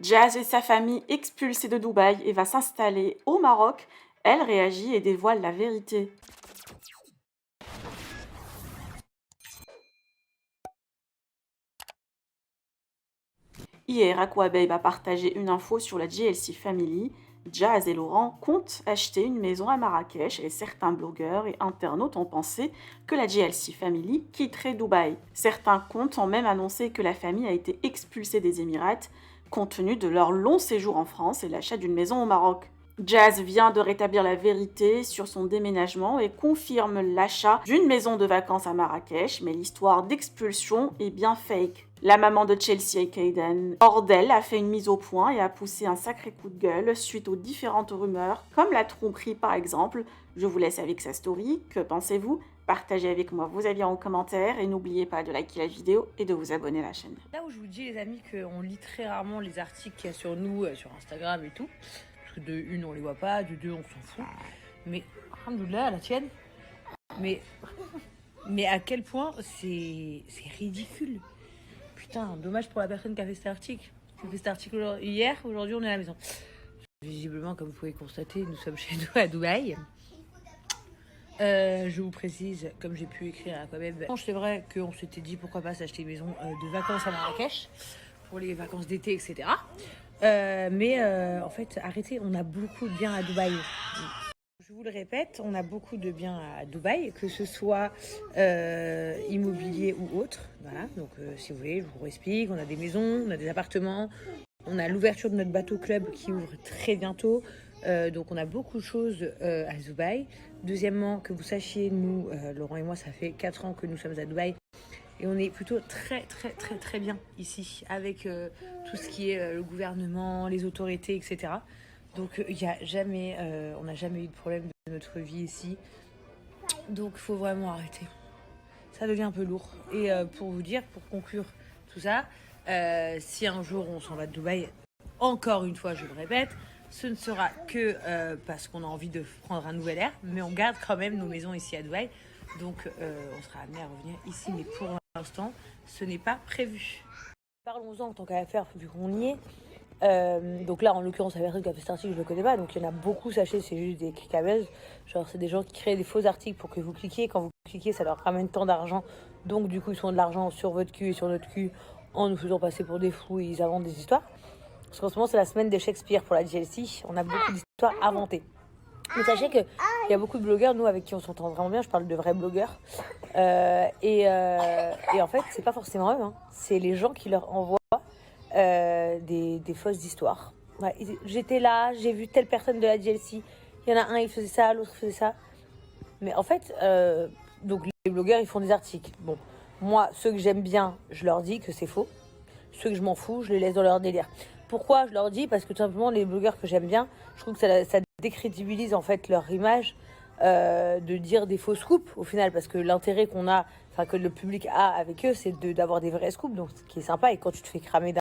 Jazz et sa famille expulsés de Dubaï et va s'installer au Maroc. Elle réagit et dévoile la vérité. Hier, Aquababe a partagé une info sur la GLC Family. Jazz et Laurent comptent acheter une maison à Marrakech et certains blogueurs et internautes ont pensé que la GLC Family quitterait Dubaï. Certains comptes ont même annoncé que la famille a été expulsée des Émirats compte tenu de leur long séjour en France et l'achat d'une maison au Maroc. Jazz vient de rétablir la vérité sur son déménagement et confirme l'achat d'une maison de vacances à Marrakech, mais l'histoire d'expulsion est bien fake. La maman de Chelsea et Caden, hors d'elle, a fait une mise au point et a poussé un sacré coup de gueule suite aux différentes rumeurs, comme la tromperie par exemple. Je vous laisse avec sa story, que pensez-vous? Partagez avec moi vos avis en commentaire et n'oubliez pas de liker la vidéo et de vous abonner à la chaîne. Là où je vous dis les amis qu'on lit très rarement les articles qu'il y a sur nous, sur Instagram et tout, parce que de une on les voit pas, de deux on s'en fout, mais alhamdoulilah, la tienne, mais à quel point c'est ridicule. Putain, dommage pour la personne qui a fait cet article. Qui a fait cet article hier, aujourd'hui on est à la maison. Visiblement, comme vous pouvez constater, nous sommes chez nous à Dubaï. Je vous précise, comme j'ai pu écrire à Aquababe, c'est vrai qu'on s'était dit pourquoi pas s'acheter une maison de vacances à Marrakech pour les vacances d'été, etc. En fait, arrêtez, on a beaucoup de biens à Dubaï. Je vous le répète, on a beaucoup de biens à Dubaï, que ce soit immobilier ou autre. Voilà, donc si vous voulez, je vous explique. On a des maisons, on a des appartements, on a l'ouverture de notre bateau club qui ouvre très bientôt. Donc on a beaucoup de choses à Dubaï. Deuxièmement, que vous sachiez, nous, Laurent et moi, ça fait 4 ans que nous sommes à Dubaï. Et on est plutôt très bien ici, avec tout ce qui est le gouvernement, les autorités, etc. Donc on n'a jamais eu de problème de notre vie ici. Donc il faut vraiment arrêter. Ça devient un peu lourd. Et pour vous dire, pour conclure tout ça, si un jour on s'en va de Dubaï, encore une fois je le répète, ce ne sera que parce qu'on a envie de prendre un nouvel air, mais on garde quand même nos maisons ici à Dubaï. Donc on sera amené à revenir ici, mais pour l'instant, ce n'est pas prévu. Parlons-en en tant qu'affaire, vu qu'on y est. Donc là, en l'occurrence, la personne qui a fait cet article, je ne le connais pas. Donc il y en a beaucoup, sachez, c'est juste des clickabuzz. Genre, c'est des gens qui créent des faux articles pour que vous cliquiez. Quand vous cliquez, ça leur ramène tant d'argent. Donc du coup, ils font de l'argent sur votre cul et sur notre cul en nous faisant passer pour des fous et ils inventent des histoires. Parce qu'en ce moment, c'est la semaine des Shakespeare pour la GLC. On a beaucoup d'histoires inventées. Mais sachez qu'il y a beaucoup de blogueurs, nous, avec qui on s'entend vraiment bien. Je parle de vrais blogueurs. Et en fait, c'est pas forcément eux. Hein. C'est les gens qui leur envoient des fausses histoires. Ouais, j'étais là, j'ai vu telle personne de la GLC. Il y en a un, il faisait ça, l'autre faisait ça. Mais en fait, donc les blogueurs, ils font des articles. Bon, moi, ceux que j'aime bien, je leur dis que c'est faux. Ceux que je m'en fous, je les laisse dans leur délire. Pourquoi je leur dis? Parce que tout simplement, les blogueurs que j'aime bien, je trouve que ça décrédibilise en fait leur image de dire des faux scoops au final. Parce que l'intérêt qu'on a, enfin que le public a avec eux, c'est d'avoir des vrais scoops. Donc ce qui est sympa. Et quand tu te fais cramer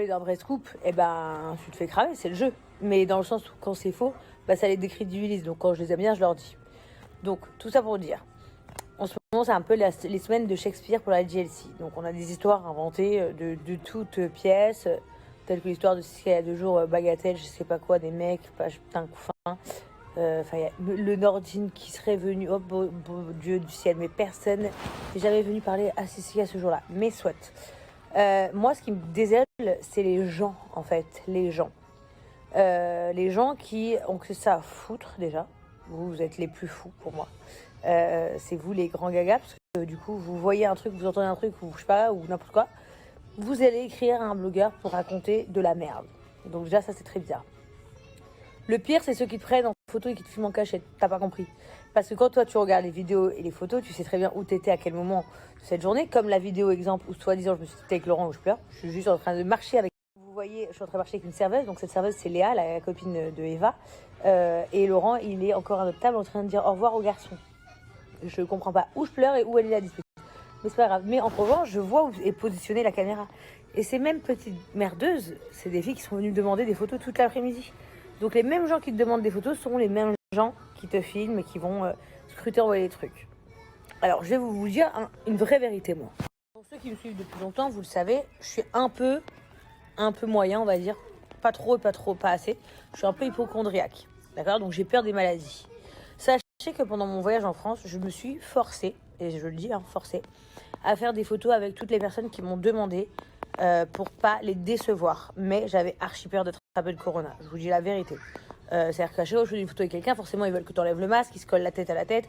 d'un vrai scoop, eh ben tu te fais cramer, c'est le jeu. Mais dans le sens où quand c'est faux, bah, ça les décrédibilise. Donc quand je les aime bien, je leur dis. Donc tout ça pour dire. En ce moment, c'est un peu les semaines de Shakespeare pour la GLC. Donc, on a des histoires inventées de toutes pièces, telles que l'histoire de ce qu'il y a 2 jours, Bagatelle, je sais pas quoi, des mecs, putain, couffin. Enfin, il y a le Nordine qui serait venu, oh beau Dieu du ciel, mais personne n'est jamais venu parler à Sicile à ce jour-là. Mais soit. Moi, ce qui me désole, c'est les gens, en fait, les gens. Les gens qui ont que ça à foutre, déjà. Vous êtes les plus fous pour moi. C'est vous les grands gagas, parce que du coup, vous voyez un truc, vous entendez un truc, ou je sais pas, ou n'importe quoi. Vous allez écrire à un blogueur pour raconter de la merde. Donc déjà, ça, c'est très bizarre. Le pire, c'est ceux qui te prennent en photo et qui te filment en cachette. T'as pas compris. Parce que quand toi, tu regardes les vidéos et les photos, tu sais très bien où t'étais, à quel moment de cette journée. Comme la vidéo exemple où, soi-disant, je me suis dit avec Laurent où je pleure. Je suis juste en train de marcher avec... Vous voyez, je suis en train de marcher avec une serveuse. Donc cette serveuse, c'est Léa, la copine de Eva. Et Laurent, il est encore à notre table en train de dire au revoir aux garçons. Je comprends pas où je pleure et où elle est la dispute. Mais c'est pas grave. Mais en revanche, je vois où est positionnée la caméra. Et ces mêmes petites merdeuses, c'est des filles qui sont venues me demander des photos toute l'après-midi. Donc les mêmes gens qui te demandent des photos seront les mêmes gens qui te filment et qui vont scruter envoyer des trucs. Alors je vais vous dire une vraie vérité, moi. Pour ceux qui me suivent depuis longtemps, vous le savez, je suis un peu un peu moyen, on va dire. Pas trop et pas assez. Je suis un peu hypochondriaque. D'accord? Donc j'ai peur des maladies. Sachez que pendant mon voyage en France, je me suis forcée, et je le dis, forcée, à faire des photos avec toutes les personnes qui m'ont demandé pour pas les décevoir. Mais j'avais archi peur d'être attrapée de corona. Je vous dis la vérité. C'est-à-dire qu'à chaque fois que je fais une photo avec quelqu'un, forcément ils veulent que tu enlèves le masque, ils se collent la tête à la tête.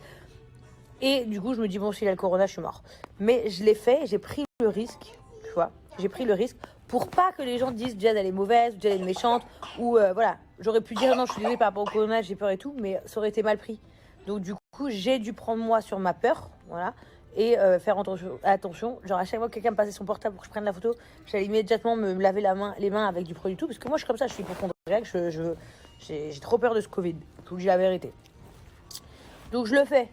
Et du coup, je me dis, bon, s'il a le corona, je suis mort. Mais je l'ai fait, j'ai pris le risque, tu vois. J'ai pris le risque pour pas que les gens disent, Jade, elle est mauvaise, Jade, elle est méchante. Ou voilà, j'aurais pu dire, non, je suis désolée par rapport au corona, j'ai peur et tout, mais ça aurait été mal pris. Donc du coup, j'ai dû prendre moi sur ma peur, voilà. Et faire attention. Genre, à chaque fois que quelqu'un me passait son portable pour que je prenne la photo, j'allais immédiatement me laver les mains avec du produit tout. Parce que moi, je suis comme ça, je suis hypochondriaque, j'ai trop peur de ce Covid. Je vous dis la vérité. Donc je le fais.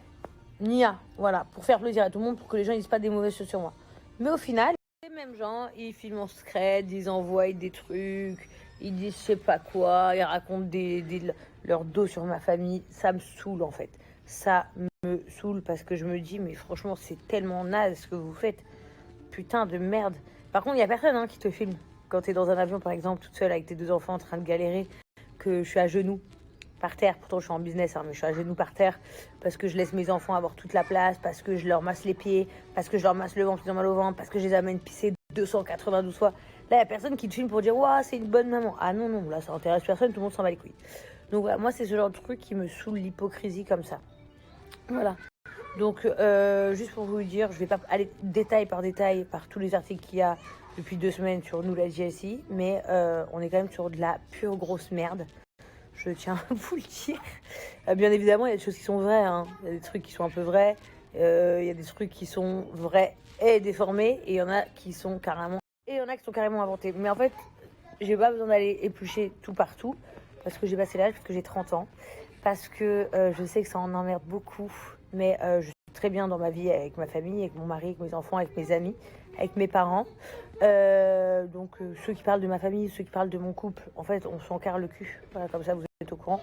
Nia, voilà, pour faire plaisir à tout le monde, pour que les gens ne disent pas des mauvaises choses sur moi. Mais au final, les mêmes gens, ils filment en secret, ils envoient des trucs, ils disent je sais pas quoi, ils racontent leur dos sur ma famille. Ça me saoule en fait. Ça me saoule parce que je me dis, mais franchement, c'est tellement naze ce que vous faites. Putain de merde. Par contre, il n'y a personne qui te filme. Quand tu es dans un avion, par exemple, toute seule avec tes 2 enfants en train de galérer, que je suis à genoux par terre, pourtant je suis en business, mais je suis à genoux par terre parce que je laisse mes enfants avoir toute la place, parce que je leur masse les pieds, parce que je leur masse le ventre, ils ont mal au ventre, parce que je les amène pisser 292 fois. Là, il n'y a personne qui te filme pour dire « Waouh, c'est une bonne maman ». Ah non, non, là, ça intéresse personne, tout le monde s'en bat les couilles. Donc voilà, moi, c'est ce genre de truc qui me saoule, l'hypocrisie comme ça. Voilà. Donc, juste pour vous dire, je vais pas aller détail par tous les articles qu'il y a depuis 2 semaines sur nous, la JSI, mais on est quand même sur de la pure grosse merde. Je tiens à vous le dire. Bien évidemment, il y a des choses qui sont vraies. Il y a des trucs qui sont un peu vrais. Il y a des trucs qui sont vrais et déformés. Et il y en a qui sont carrément... Et il y en a qui sont carrément inventés. Mais en fait, j'ai pas besoin d'aller éplucher tout partout. Parce que j'ai passé l'âge, parce que j'ai 30 ans. Parce que je sais que ça en emmerde beaucoup. Mais je suis très bien dans ma vie avec ma famille, avec mon mari, avec mes enfants, avec mes amis, avec mes parents. Donc ceux qui parlent de ma famille, ceux qui parlent de mon couple, en fait on s'en carre le cul, voilà, comme ça vous êtes au courant.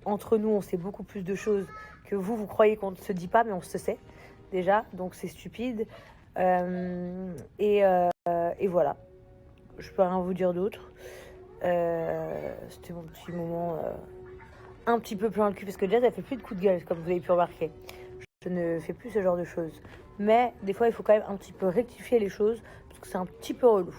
Entre nous on sait beaucoup plus de choses que vous croyez qu'on ne se dit pas, mais on se sait déjà, donc c'est stupide. Et voilà, je peux rien vous dire d'autre. C'était mon petit moment un petit peu plein le cul, parce que déjà ça fait plus de coups de gueule comme vous avez pu remarquer. Je ne fais plus ce genre de choses. Mais des fois, il faut quand même un petit peu rectifier les choses parce que c'est un petit peu relou.